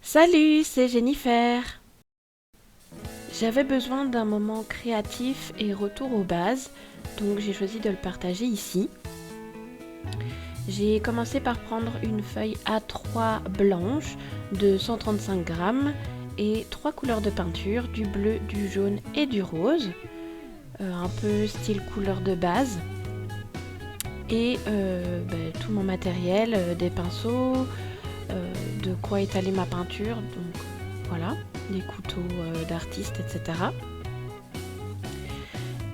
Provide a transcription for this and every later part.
Salut, c'est Jennifer. J'avais besoin d'un moment créatif et retour aux bases, donc j'ai choisi de le partager ici. J'ai commencé par prendre une feuille A3 blanche de 135 grammes et 3 couleurs de peinture, du bleu, du jaune et du rose, un peu style couleur de base. Et tout mon matériel, des pinceaux, de quoi étaler ma peinture, donc voilà, des couteaux d'artiste, etc.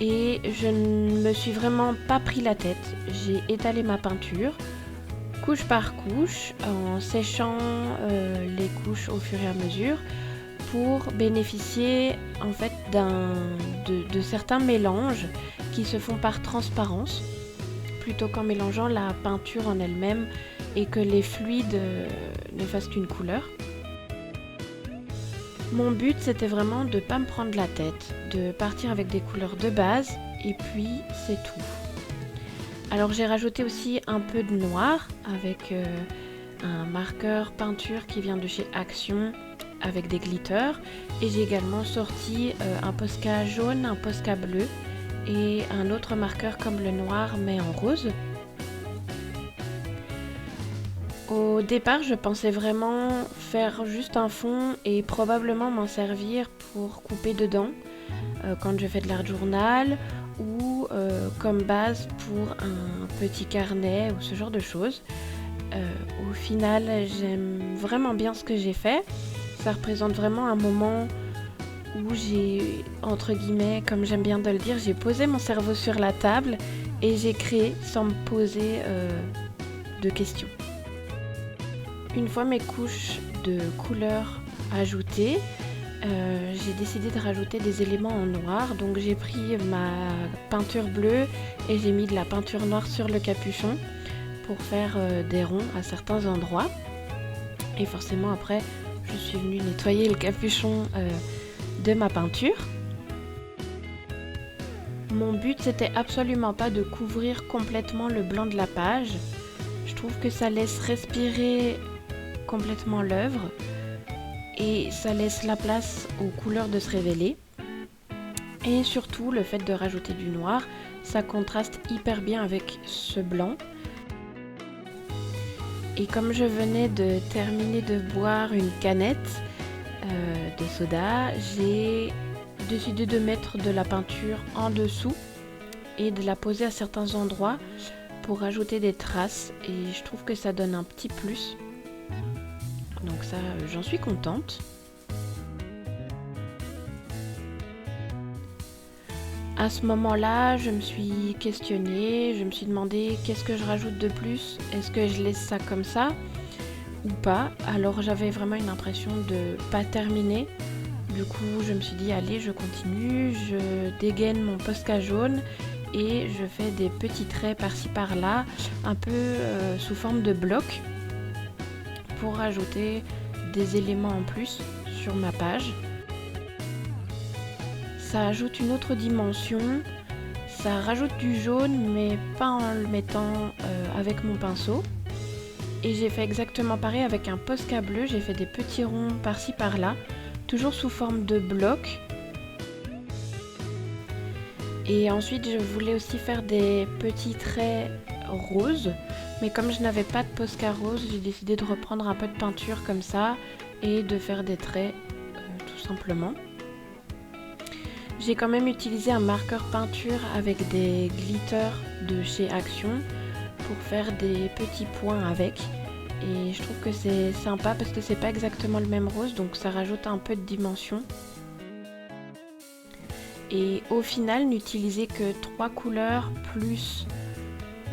Et je ne me suis vraiment pas pris la tête. J'ai étalé ma peinture, couche par couche, en séchant les couches au fur et à mesure pour bénéficier en fait de certains mélanges qui se font par transparence plutôt qu'en mélangeant la peinture en elle-même et que les fluides ne fassent qu'une couleur. Mon but, c'était vraiment de ne pas me prendre la tête, de partir avec des couleurs de base, et puis c'est tout. Alors j'ai rajouté aussi un peu de noir avec un marqueur peinture qui vient de chez Action avec des glitters. Et j'ai également sorti un Posca jaune, un Posca bleu et un autre marqueur comme le noir mais en rose. Au départ, je pensais vraiment faire juste un fond et probablement m'en servir pour couper dedans quand je fais de l'art journal ou comme base pour un petit carnet ou ce genre de choses. Au final, j'aime vraiment bien ce que j'ai fait. Ça représente vraiment un moment où j'ai, entre guillemets, comme j'aime bien de le dire, j'ai posé mon cerveau sur la table et j'ai créé sans me poser de questions. Une fois mes couches de couleurs ajoutées, j'ai décidé de rajouter des éléments en noir. Donc j'ai pris ma peinture bleue et j'ai mis de la peinture noire sur le capuchon pour faire des ronds à certains endroits. Et forcément après, je suis venue nettoyer le capuchon de ma peinture. Mon but, c'était absolument pas de couvrir complètement le blanc de la page. Je trouve que ça laisse respirer complètement l'œuvre et ça laisse la place aux couleurs de se révéler. Et surtout, le fait de rajouter du noir, ça contraste hyper bien avec ce blanc. Et comme je venais de terminer de boire une canette de soda, j'ai décidé de mettre de la peinture en dessous et de la poser à certains endroits pour ajouter des traces. Et je trouve que ça donne un petit plus. Donc ça, j'en suis contente. À ce moment-là, je me suis questionnée, je me suis demandé qu'est-ce que je rajoute de plus. Est-ce que je laisse ça comme ça ou pas? Alors j'avais vraiment une impression de pas terminer. Du coup, je me suis dit allez, je continue, je dégaine mon Posca jaune et je fais des petits traits par-ci par-là, un peu sous forme de blocs pour rajouter des éléments en plus sur ma page. Ça ajoute une autre dimension, ça rajoute du jaune mais pas en le mettant avec mon pinceau. Et j'ai fait exactement pareil avec un Posca bleu, j'ai fait des petits ronds par-ci par-là, toujours sous forme de blocs. Et ensuite je voulais aussi faire des petits traits roses, mais comme je n'avais pas de Posca rose, j'ai décidé de reprendre un peu de peinture comme ça et de faire des traits tout simplement. J'ai quand même utilisé un marqueur peinture avec des glitters de chez Action pour faire des petits points avec. Et je trouve que c'est sympa parce que c'est pas exactement le même rose, donc ça rajoute un peu de dimension. Et au final, n'utiliser que 3 couleurs plus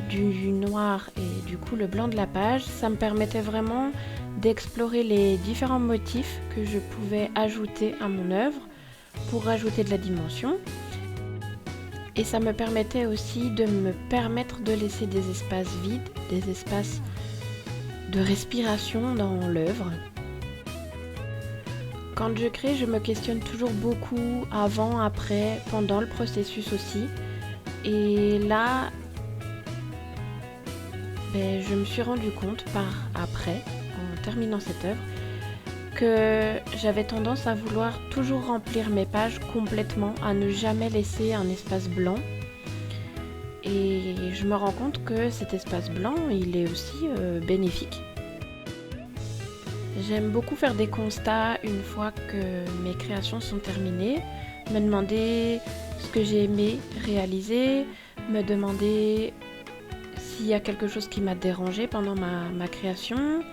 du noir et du coup le blanc de la page, ça me permettait vraiment d'explorer les différents motifs que je pouvais ajouter à mon œuvre pour rajouter de la dimension. Et ça me permettait aussi de me permettre de laisser des espaces vides, des espaces de respiration dans l'œuvre. Quand je crée, je me questionne toujours beaucoup avant, après, pendant le processus aussi. Et là, je me suis rendu compte par après, en terminant cette œuvre, que j'avais tendance à vouloir toujours remplir mes pages complètement, à ne jamais laisser un espace blanc. Et je me rends compte que cet espace blanc, il est aussi bénéfique. J'aime beaucoup faire des constats une fois que mes créations sont terminées, me demander ce que j'ai aimé réaliser, me demander s'il y a quelque chose qui m'a dérangé pendant ma création,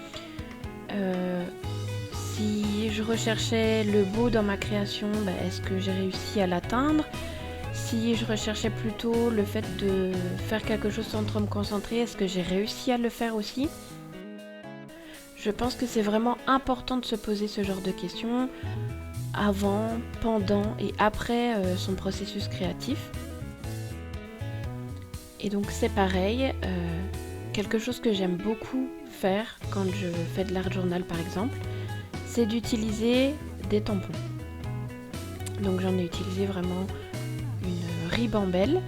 si je recherchais le beau dans ma création, est-ce que j'ai réussi à l'atteindre? Si je recherchais plutôt le fait de faire quelque chose sans trop me concentrer, est-ce que j'ai réussi à le faire aussi? Je pense que c'est vraiment important de se poser ce genre de questions avant, pendant et après son processus créatif. Et donc c'est pareil, quelque chose que j'aime beaucoup faire quand je fais de l'art journal par exemple, c'est d'utiliser des tampons. Donc j'en ai utilisé vraiment une ribambelle,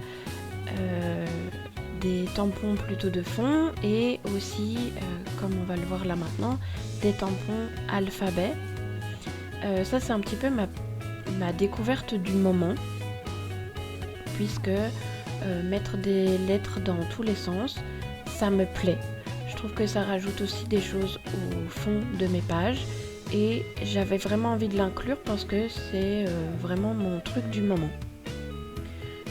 des tampons plutôt de fond et aussi, comme on va le voir là maintenant, des tampons alphabet. Ça c'est un petit peu ma découverte du moment, puisque mettre des lettres dans tous les sens, ça me plaît. Je trouve que ça rajoute aussi des choses au fond de mes pages et j'avais vraiment envie de l'inclure parce que c'est vraiment mon truc du moment.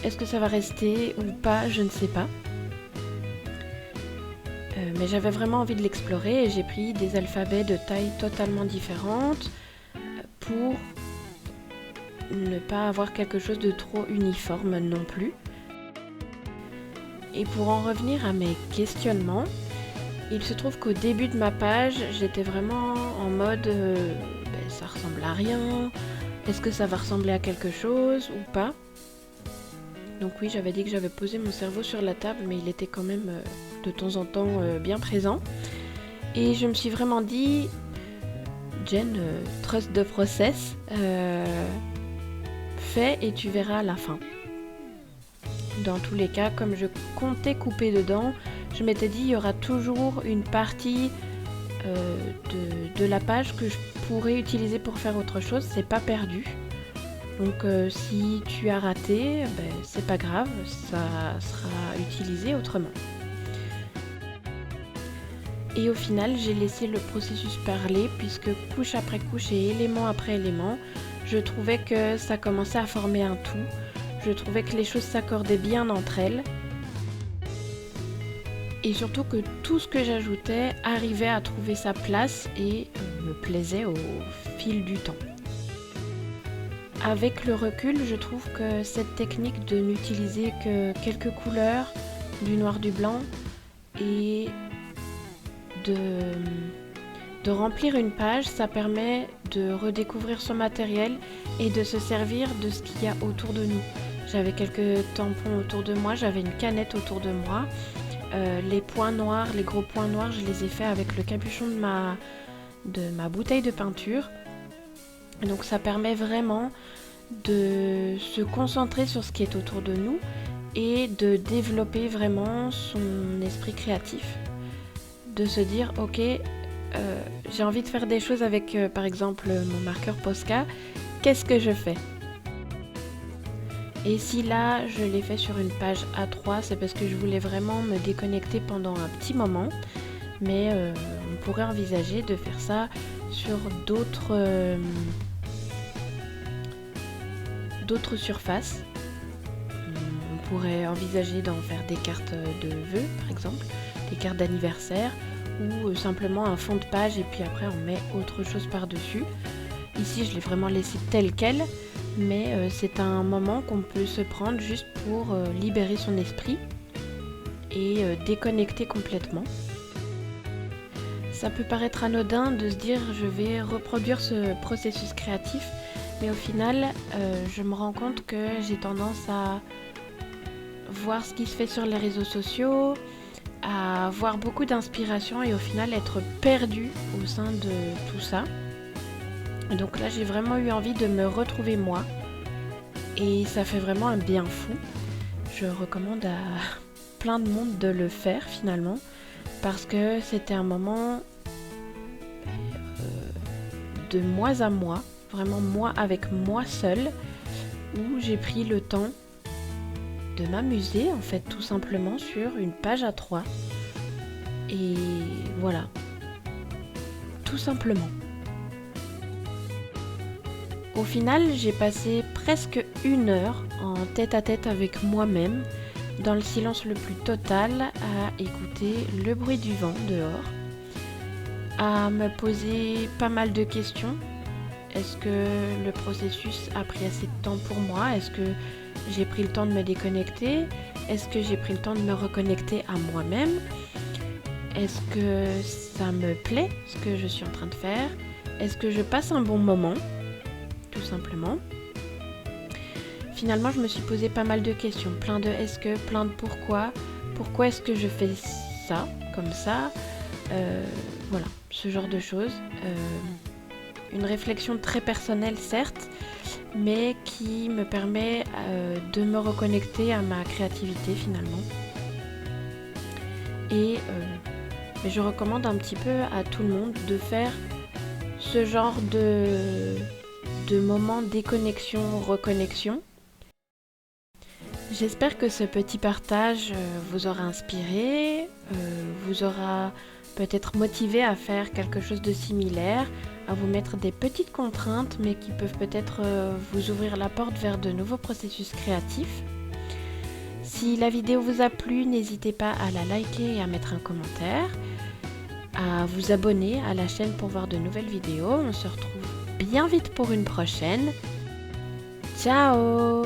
Est-ce que ça va rester ou pas? Je ne sais pas. Mais j'avais vraiment envie de l'explorer et j'ai pris des alphabets de tailles totalement différentes pour ne pas avoir quelque chose de trop uniforme non plus. Et pour en revenir à mes questionnements, il se trouve qu'au début de ma page, j'étais vraiment en mode ça ressemble à rien, est-ce que ça va ressembler à quelque chose ou pas? Donc oui, j'avais dit que j'avais posé mon cerveau sur la table, mais il était quand même de temps en temps bien présent. Et je me suis vraiment dit, Jen, trust the process, fais et tu verras à la fin. Dans tous les cas, comme je comptais couper dedans, je m'étais dit il y aura toujours une partie de la page que je pourrais utiliser pour faire autre chose, c'est pas perdu. Donc si tu as raté, c'est pas grave, ça sera utilisé autrement. Et au final, j'ai laissé le processus parler puisque couche après couche et élément après élément, je trouvais que ça commençait à former un tout. Je trouvais que les choses s'accordaient bien entre elles. Et surtout que tout ce que j'ajoutais arrivait à trouver sa place et me plaisait au fil du temps. Avec le recul, je trouve que cette technique de n'utiliser que quelques couleurs, du noir, du blanc, et de remplir une page, ça permet de redécouvrir son matériel et de se servir de ce qu'il y a autour de nous. J'avais quelques tampons autour de moi, j'avais une canette autour de moi. Les points noirs, les gros points noirs, je les ai faits avec le capuchon de ma bouteille de peinture. Donc ça permet vraiment de se concentrer sur ce qui est autour de nous et de développer vraiment son esprit créatif. De se dire, ok, j'ai envie de faire des choses avec par exemple mon marqueur Posca, qu'est-ce que je fais? Et si là je l'ai fait sur une page A3, c'est parce que je voulais vraiment me déconnecter pendant un petit moment, mais on pourrait envisager de faire ça sur d'autres surfaces. On pourrait envisager d'en faire des cartes de vœux par exemple, des cartes d'anniversaire ou simplement un fond de page et puis après on met autre chose par-dessus. Ici je l'ai vraiment laissé tel quel, mais c'est un moment qu'on peut se prendre juste pour libérer son esprit et déconnecter complètement. Ça peut paraître anodin de se dire je vais reproduire ce processus créatif, mais au final je me rends compte que j'ai tendance à voir ce qui se fait sur les réseaux sociaux, à avoir beaucoup d'inspiration et au final être perdue au sein de tout ça. Donc là j'ai vraiment eu envie de me retrouver moi et ça fait vraiment un bien fou. Je recommande à plein de monde de le faire finalement parce que c'était un moment de moi à moi, vraiment moi avec moi seule, où j'ai pris le temps de m'amuser en fait tout simplement sur une page A3. Et voilà, tout simplement. Au final, j'ai passé presque 1 heure en tête-à-tête avec moi-même, dans le silence le plus total, à écouter le bruit du vent dehors, à me poser pas mal de questions. Est-ce que le processus a pris assez de temps pour moi? Est-ce que j'ai pris le temps de me déconnecter? Est-ce que j'ai pris le temps de me reconnecter à moi-même? Est-ce que ça me plaît ce que je suis en train de faire? Est-ce que je passe un bon moment? Tout simplement. Finalement, je me suis posé pas mal de questions, plein de est-ce que, plein de pourquoi est-ce que je fais ça, comme ça, voilà, ce genre de choses. Une réflexion très personnelle, certes, mais qui me permet de me reconnecter à ma créativité finalement. Et je recommande un petit peu à tout le monde de faire ce genre de moments déconnexion, reconnexion. J'espère que ce petit partage vous aura inspiré, vous aura peut-être motivé à faire quelque chose de similaire, à vous mettre des petites contraintes, mais qui peuvent peut-être vous ouvrir la porte vers de nouveaux processus créatifs. Si la vidéo vous a plu, n'hésitez pas à la liker et à mettre un commentaire, à vous abonner à la chaîne pour voir de nouvelles vidéos. On se retrouve bien vite pour une prochaine. Ciao!